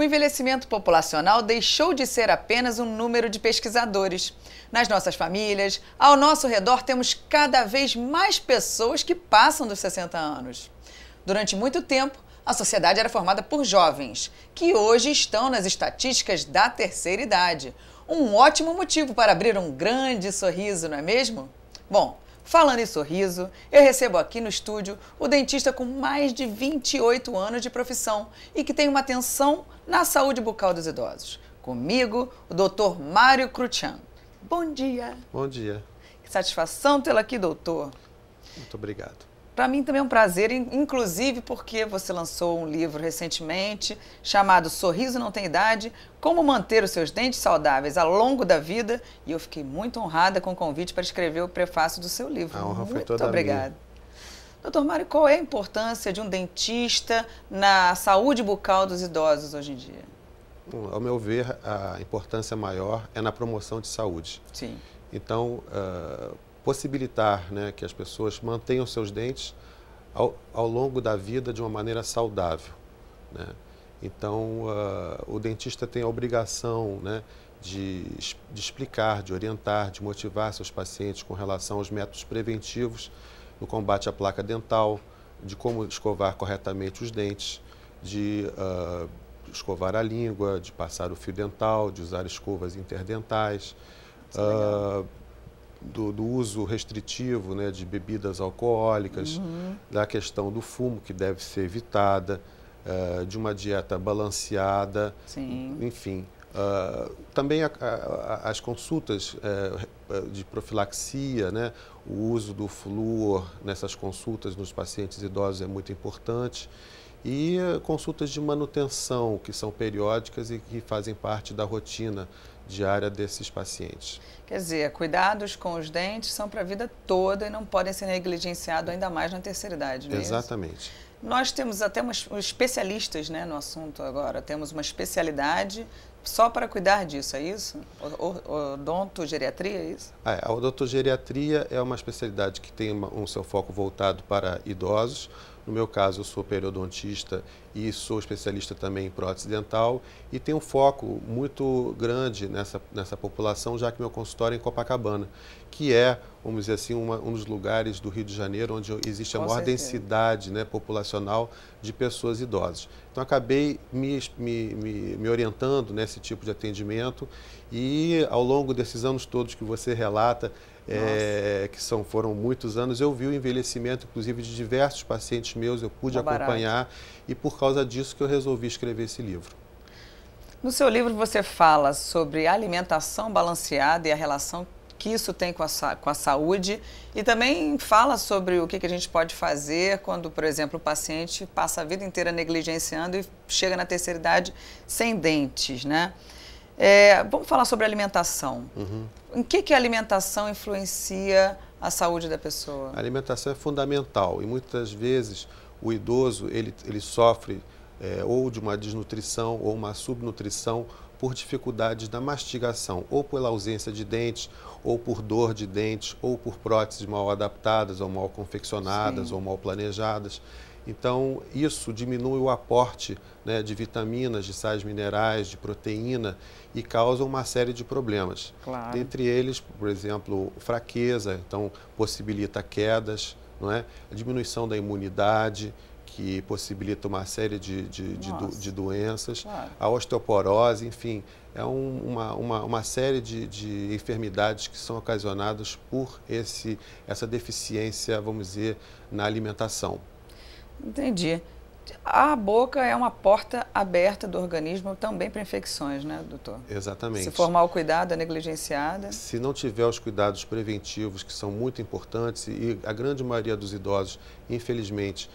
envelhecimento populacional deixou de ser apenas um número de pesquisadores. Nas nossas famílias, ao nosso redor, temos cada vez mais pessoas que passam dos 60 anos. Durante muito tempo, a sociedade era formada por jovens, que hoje estão nas estatísticas da terceira idade. Um ótimo motivo para abrir um grande sorriso, não é mesmo? Bom, falando em sorriso, eu recebo aqui no estúdio o dentista com mais de 28 anos de profissão e que tem uma atenção na saúde bucal dos idosos. Comigo, o Dr. Mário Cruchan. Bom dia. Bom dia. Que satisfação tê-lo aqui, doutor. Muito obrigado. Para mim também é um prazer, inclusive porque você lançou um livro recentemente chamado Sorriso Não Tem Idade, Como Manter os Seus Dentes Saudáveis ao Longo da Vida, e eu fiquei muito honrada com o convite para escrever o prefácio do seu livro. A honra foi muito toda obrigada. Doutor Mário, qual é a importância de um dentista na saúde bucal dos idosos hoje em dia? Ao meu ver, a importância maior é na promoção de saúde. Sim. Então, possibilitar, né, que as pessoas mantenham seus dentes ao longo da vida de uma maneira saudável, né? Então, o dentista tem a obrigação, né, de explicar, de orientar, de motivar seus pacientes com relação aos métodos preventivos no combate à placa dental, de como escovar corretamente os dentes, de escovar a língua, de passar o fio dental, de usar escovas interdentais, do uso restritivo, né, de bebidas alcoólicas, da questão do fumo, que deve ser evitada, de uma dieta balanceada. Sim. Enfim. Também as consultas de profilaxia, né, o uso do flúor nessas consultas nos pacientes idosos é muito importante. E consultas de manutenção, que são periódicas e que fazem parte da rotina diária desses pacientes. Quer dizer, cuidados com os dentes são para a vida toda e não podem ser negligenciados ainda mais na terceira idade, não é Exatamente. isso? Nós temos até especialistas, né, no assunto agora, temos uma especialidade só para cuidar disso, é isso? Odontogeriatria, é isso? A odontogeriatria é uma especialidade que tem um seu foco voltado para idosos. No meu caso, eu sou periodontista e sou especialista também em prótese dental e tenho um foco muito grande nessa população, já que meu consultório é em Copacabana, que é, vamos dizer assim, um dos lugares do Rio de Janeiro onde existe a maior densidade, né, populacional de pessoas idosas. Então, acabei me orientando nesse tipo de atendimento e, ao longo desses anos todos que você relata, que foram muitos anos, eu vi o envelhecimento, inclusive, de diversos pacientes meus, eu pude acompanhar e por causa disso que eu resolvi escrever esse livro. No seu livro você fala sobre alimentação balanceada e a relação que isso tem com a saúde e também fala sobre o que a gente pode fazer quando, por exemplo, o paciente passa a vida inteira negligenciando e chega na terceira idade sem dentes, né? Vamos falar sobre alimentação. Em que a alimentação influencia a saúde da pessoa? A alimentação é fundamental e muitas vezes o idoso ele sofre ou de uma desnutrição ou uma subnutrição por dificuldades da mastigação, ou pela ausência de dentes, ou por dor de dentes, ou por próteses mal adaptadas, ou mal confeccionadas, ou mal planejadas. Então, isso diminui o aporte, né, de vitaminas, de sais minerais, de proteína e causa uma série de problemas. Claro. Dentre eles, por exemplo, fraqueza, então possibilita quedas, não é? A diminuição da imunidade, que possibilita uma série de doenças, claro. A osteoporose, enfim, é uma série de enfermidades que são ocasionadas por essa deficiência, vamos dizer, na alimentação. Entendi. A boca é uma porta aberta do organismo também para infecções, né, doutor? Exatamente. Se for mal cuidada, negligenciada. Se não tiver os cuidados preventivos, que são muito importantes, e a grande maioria dos idosos, infelizmente,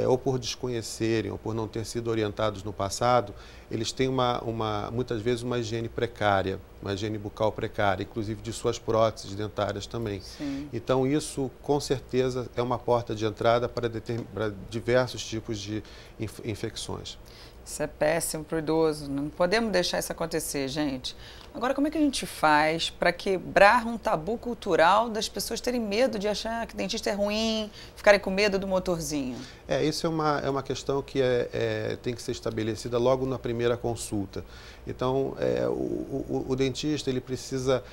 ou por desconhecerem, ou por não ter sido orientados no passado, eles têm muitas vezes uma higiene precária, uma higiene bucal precária, inclusive de suas próteses dentárias também. Sim. Então isso, com certeza, é uma porta de entrada para diversos tipos de infecções. Isso é péssimo para o idoso. Não podemos deixar isso acontecer, gente. Agora, como é que a gente faz para quebrar um tabu cultural das pessoas terem medo de achar que dentista é ruim, ficarem com medo do motorzinho? Isso é uma questão que tem que ser estabelecida logo na primeira consulta. Então, o dentista ele precisa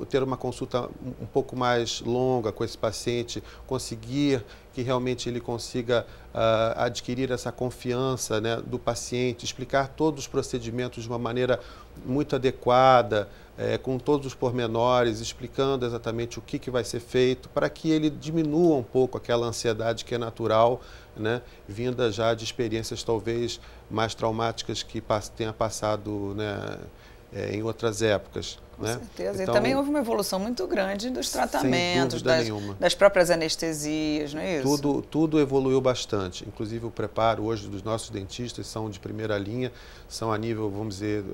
ter uma consulta um pouco mais longa com esse paciente, conseguir que realmente ele consiga adquirir essa confiança, né, do paciente, explicar todos os procedimentos de uma maneira muito adequada, com todos os pormenores, explicando exatamente o que vai ser feito, para que ele diminua um pouco aquela ansiedade que é natural, né, vinda já de experiências talvez mais traumáticas que tenha passado, né, em outras épocas. Com certeza. Então, e também houve uma evolução muito grande dos tratamentos, nenhuma. Das próprias anestesias, não é isso? Tudo evoluiu bastante. Inclusive o preparo hoje dos nossos dentistas são de primeira linha, são a nível, vamos dizer,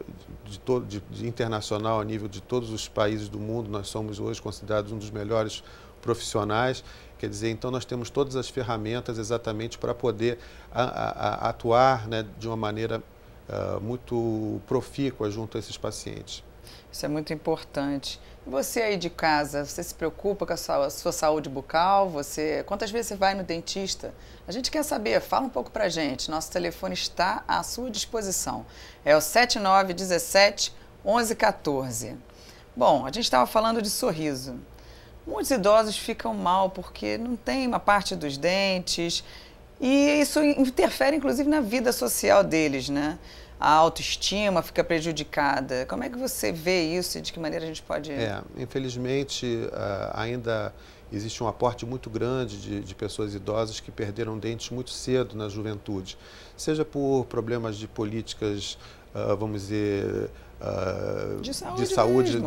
de internacional, a nível de todos os países do mundo. Nós somos hoje considerados um dos melhores profissionais. Quer dizer, então nós temos todas as ferramentas exatamente para poder atuar, né, de uma maneira muito profícua junto a esses pacientes. Isso é muito importante. E você aí de casa, você se preocupa com a sua saúde bucal? Quantas vezes você vai no dentista? A gente quer saber, fala um pouco pra gente. Nosso telefone está à sua disposição. É o 7917 1114. Bom, a gente estava falando de sorriso. Muitos idosos ficam mal porque não tem uma parte dos dentes e isso interfere inclusive na vida social deles, né? A autoestima fica prejudicada. Como é que você vê isso e de que maneira a gente pode... Infelizmente, ainda existe um aporte muito grande de pessoas idosas que perderam dentes muito cedo na juventude, seja por problemas de políticas, vamos dizer, de saúde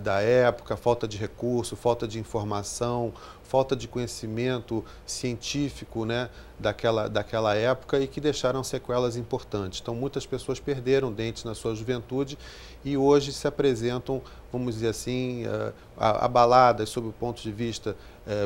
da época, falta de recurso, falta de informação, falta de conhecimento científico, né, daquela época e que deixaram sequelas importantes. Então, muitas pessoas perderam dentes na sua juventude e hoje se apresentam, vamos dizer assim, abaladas sob o ponto de vista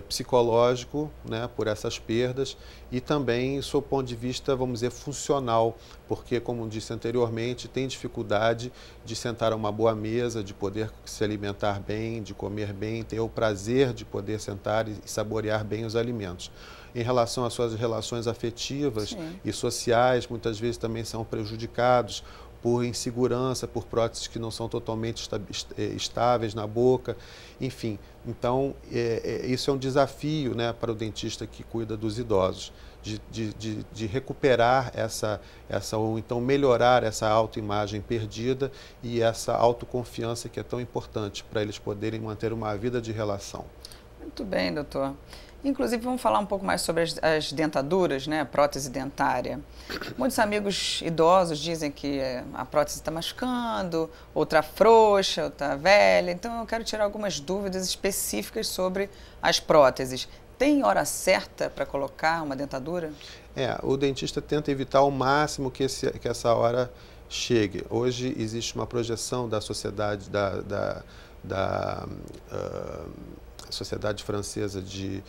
psicológico, né, por essas perdas e também sob o ponto de vista, vamos dizer, funcional, porque, como disse anteriormente, tem dificuldade de sentar a uma boa mesa, de poder se alimentar bem, de comer bem, ter o prazer de poder sentar e saborear bem os alimentos. Em relação às suas relações afetivas e sociais, muitas vezes também são prejudicados por insegurança, por próteses que não são totalmente estáveis na boca, enfim. Então, isso é um desafio, né, para o dentista que cuida dos idosos, de recuperar ou então melhorar essa autoimagem perdida e essa autoconfiança que é tão importante para eles poderem manter uma vida de relação. Muito bem, doutor. Inclusive, vamos falar um pouco mais sobre as dentaduras, né? A prótese dentária. Muitos amigos idosos dizem que a prótese está machucando, outra frouxa, outra velha. Então, eu quero tirar algumas dúvidas específicas sobre as próteses. Tem hora certa para colocar uma dentadura? O dentista tenta evitar ao máximo que essa hora chegue. Hoje existe uma projeção da sociedade, Sociedade Francesa de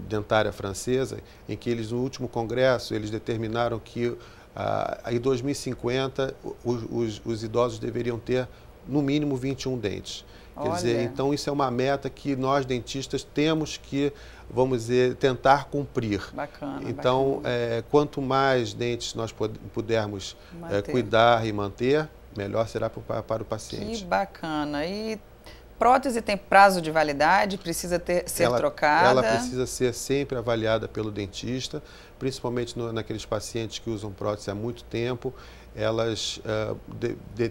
Dentária Francesa, em que eles, no último congresso, eles determinaram que em 2050 os idosos deveriam ter no mínimo 21 dentes. Quer dizer, então isso é uma meta que nós dentistas temos que, vamos dizer, tentar cumprir. Bacana. Então, quanto mais dentes nós pudermos cuidar e manter, melhor será para o paciente. Que bacana. E prótese tem prazo de validade, precisa ser trocada? Ela precisa ser sempre avaliada pelo dentista, principalmente naqueles pacientes que usam prótese há muito tempo. Elas,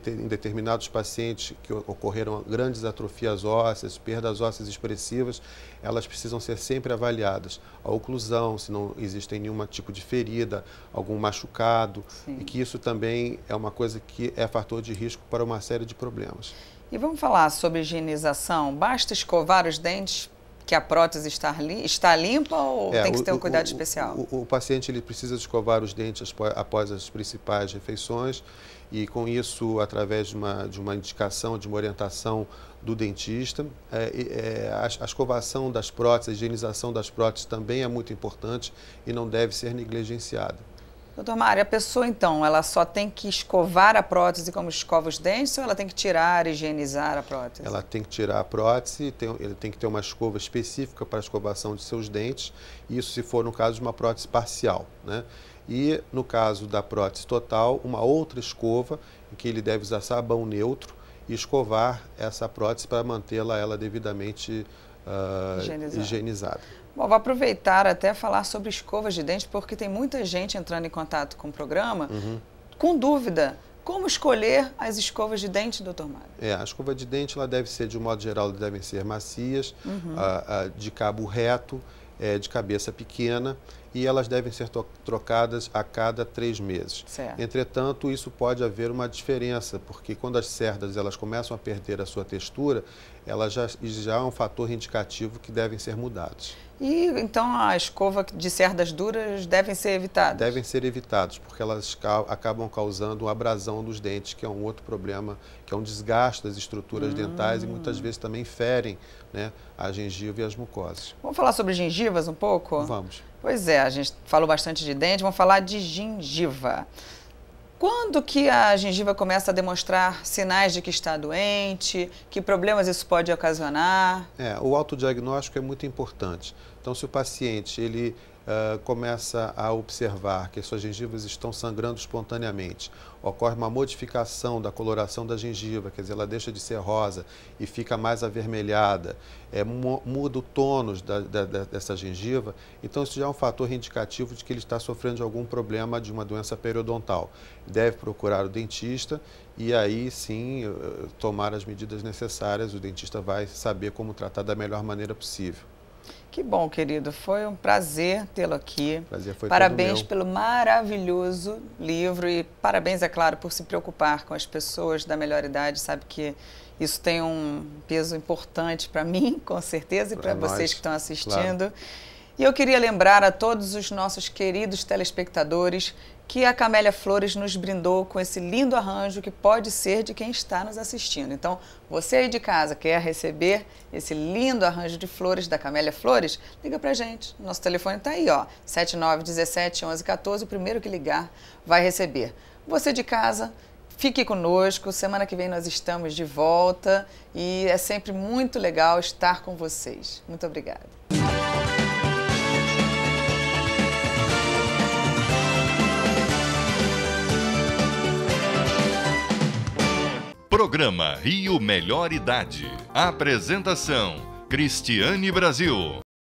em determinados pacientes que ocorreram grandes atrofias ósseas, perdas ósseas expressivas, elas precisam ser sempre avaliadas. A oclusão, se não existe nenhum tipo de ferida, algum machucado, e que isso também é uma coisa que é fator de risco para uma série de problemas. E vamos falar sobre higienização. Basta escovar os dentes que a prótese está limpa ou tem que ter um cuidado especial? O paciente ele precisa escovar os dentes após as principais refeições e com isso, através de uma indicação, de uma orientação do dentista. A escovação das próteses, a higienização das próteses também é muito importante e não deve ser negligenciada. Doutor Mário, a pessoa, então, ela só tem que escovar a prótese como escova os dentes ou ela tem que tirar e higienizar a prótese? Ela tem que tirar a prótese, ele tem que ter uma escova específica para a escovação de seus dentes, isso se for no caso de uma prótese parcial, né? E no caso da prótese total, uma outra escova, em que ele deve usar sabão neutro e escovar essa prótese para mantê-la devidamente higienizada. Bom, vou aproveitar até falar sobre escovas de dente, porque tem muita gente entrando em contato com o programa com dúvida. Como escolher as escovas de dente, doutor Mário? A escova de dente, ela deve ser, de um modo geral, devem ser macias, de cabo reto, de cabeça pequena, e elas devem ser trocadas a cada 3 meses. Certo. Entretanto, isso pode haver uma diferença, porque quando as cerdas elas começam a perder a sua textura, elas já é um fator indicativo que devem ser mudados. E então a escova de cerdas duras devem ser evitadas? Devem ser evitadas, porque elas acabam causando uma abrasão dos dentes, que é um outro problema, que é um desgaste das estruturas dentais e muitas vezes também ferem, né, a gengiva e as mucosas. Vamos falar sobre gengivas um pouco? Vamos. Pois é, a gente falou bastante de dente, vamos falar de gengiva. Quando que a gengiva começa a demonstrar sinais de que está doente? Que problemas isso pode ocasionar? O autodiagnóstico é muito importante. Então, se o paciente começa a observar que as suas gengivas estão sangrando espontaneamente, ocorre uma modificação da coloração da gengiva, quer dizer, ela deixa de ser rosa e fica mais avermelhada, muda o tônus dessa gengiva, então isso já é um fator indicativo de que ele está sofrendo de algum problema de uma doença periodontal. Deve procurar o dentista e aí sim tomar as medidas necessárias, o dentista vai saber como tratar da melhor maneira possível. Que bom, querido. Foi um prazer tê-lo aqui. Prazer foi parabéns todo meu. Pelo maravilhoso livro e parabéns, é claro, por se preocupar com as pessoas da melhor idade. Sabe que isso tem um peso importante para mim, com certeza, e para vocês que estão assistindo. Claro. E eu queria lembrar a todos os nossos queridos telespectadores que a Camélia Flores nos brindou com esse lindo arranjo que pode ser de quem está nos assistindo. Então, você aí de casa quer receber esse lindo arranjo de flores da Camélia Flores? Liga pra gente. Nosso telefone está aí, ó, 7917 1114. O primeiro que ligar vai receber. Você de casa, fique conosco. Semana que vem nós estamos de volta e é sempre muito legal estar com vocês. Muito obrigada. Programa Rio Melhor Idade. Apresentação: Cristiane Brasil.